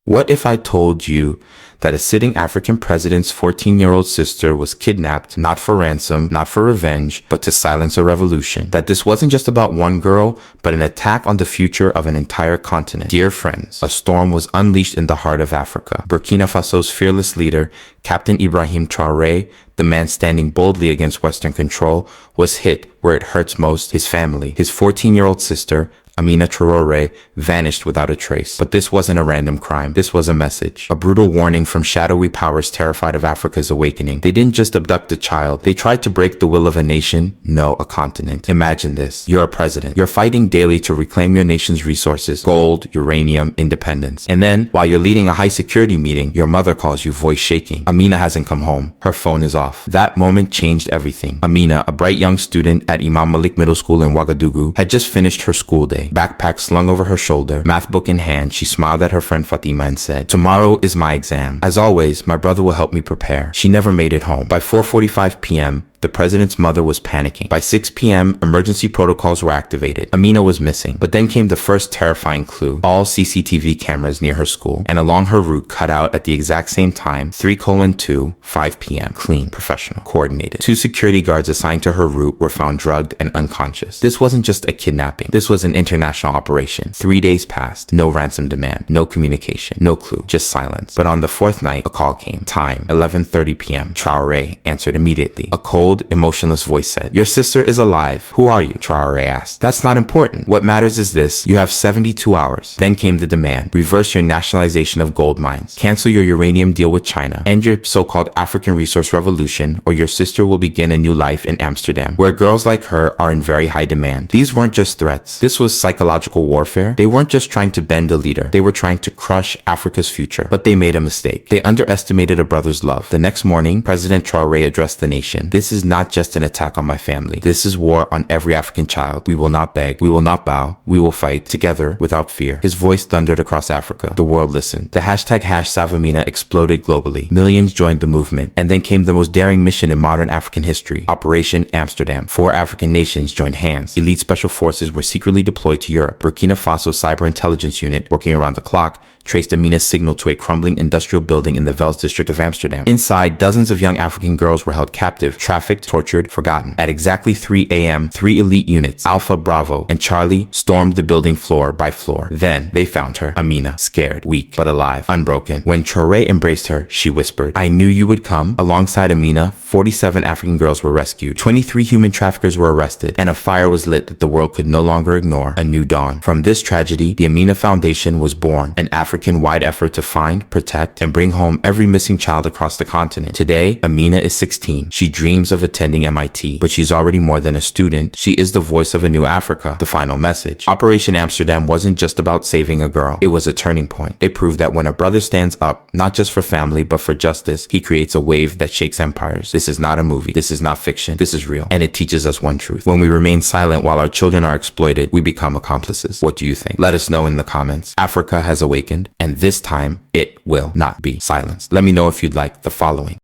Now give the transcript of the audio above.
What if I told you that a sitting African president's 14-year-old sister was kidnapped, not for ransom, not for revenge, but to silence a revolution? That this wasn't just about one girl, but an attack on the future of an entire continent. Dear friends, a storm was unleashed in the heart of Africa. Burkina Faso's fearless leader, Captain Ibrahim Traoré, the man standing boldly against Western control, was hit where it hurts most: his family. His 14-year-old sister, Amina Traoré, vanished without a trace. But this wasn't a random crime. This was a message. A brutal warning from shadowy powers terrified of Africa's awakening. They didn't just abduct a child. They tried to break the will of a nation. No, a continent. Imagine this. You're a president. You're fighting daily to reclaim your nation's resources: gold, uranium, independence. And then, while you're leading a high security meeting, your mother calls you, voice shaking. Amina hasn't come home. Her phone is off. That moment changed everything. Amina, a bright young student at Imam Malik Middle School in Ouagadougou, had just finished her school day. Backpack slung over her shoulder, math book in hand, she smiled at her friend Fatima and said, "Tomorrow is my exam. As always, my brother will help me prepare." She never made it home. By 4:45 p.m., the president's mother was panicking. By 6 p.m., emergency protocols were activated. Amina was missing. But then came the first terrifying clue: all CCTV cameras near her school and along her route cut out at the exact same time, 3:2, 5 p.m. Clean, professional, coordinated. 2 security guards assigned to her route were found drugged and unconscious. This wasn't just a kidnapping. This was an international operation. 3 days passed. No ransom demand. No communication. No clue. Just silence. But on the 4th night, a call came. Time, 11:30 p.m. Traoré answered immediately. A cold, emotionless voice said, "Your sister is alive. Who are you?" Traoré asked. "That's not important. What matters is this: you have 72 hours. Then came the demand: reverse your nationalization of gold mines. Cancel your uranium deal with China. End your so-called African resource revolution, or your sister will begin a new life in Amsterdam, where girls like her are in very high demand." These weren't just threats. This was psychological warfare. They weren't just trying to bend a leader. They were trying to crush Africa's future. But they made a mistake. They underestimated a brother's love. The next morning, President Traoré addressed the nation. "This is not just an attack on my family. This is war on every African child. We will not beg. We will not bow. We will fight together without fear." His voice thundered across Africa. The world listened. The hashtag #Savamina exploded globally. Millions joined the movement. And then came the most daring mission in modern African history: Operation Amsterdam. 4 African nations joined hands. Elite special forces were secretly deployed to Europe. Burkina Faso Cyber Intelligence Unit, working around the clock, traced Amina's signal to a crumbling industrial building in the Vels district of Amsterdam. Inside, dozens of young African girls were held captive, trafficked, tortured, forgotten. At exactly 3 a.m., 3 elite units, Alpha, Bravo, and Charlie, stormed the building floor by floor. Then they found her, Amina, scared, weak, but alive, unbroken. When Traoré embraced her, she whispered, "I knew you would come." Alongside Amina, 47 African girls were rescued, 23 human traffickers were arrested, and a fire was lit that the world could no longer ignore: a new dawn. From this tragedy, the Amina Foundation was born, an African-wide effort to find, protect, and bring home every missing child across the continent. Today, Amina is 16. She dreams of attending MIT, but she's already more than a student. She is the voice of a new Africa. The final message: Operation Amsterdam wasn't just about saving a girl. It was a turning point. It proved that when a brother stands up, not just for family, but for justice, he creates a wave that shakes empires. This is not a movie. This is not fiction. This is real. And it teaches us one truth: when we remain silent while our children are exploited, we become accomplices. What do you think? Let us know in the comments. Africa has awakened, and this time it will not be silenced. Let me know if you'd like the following.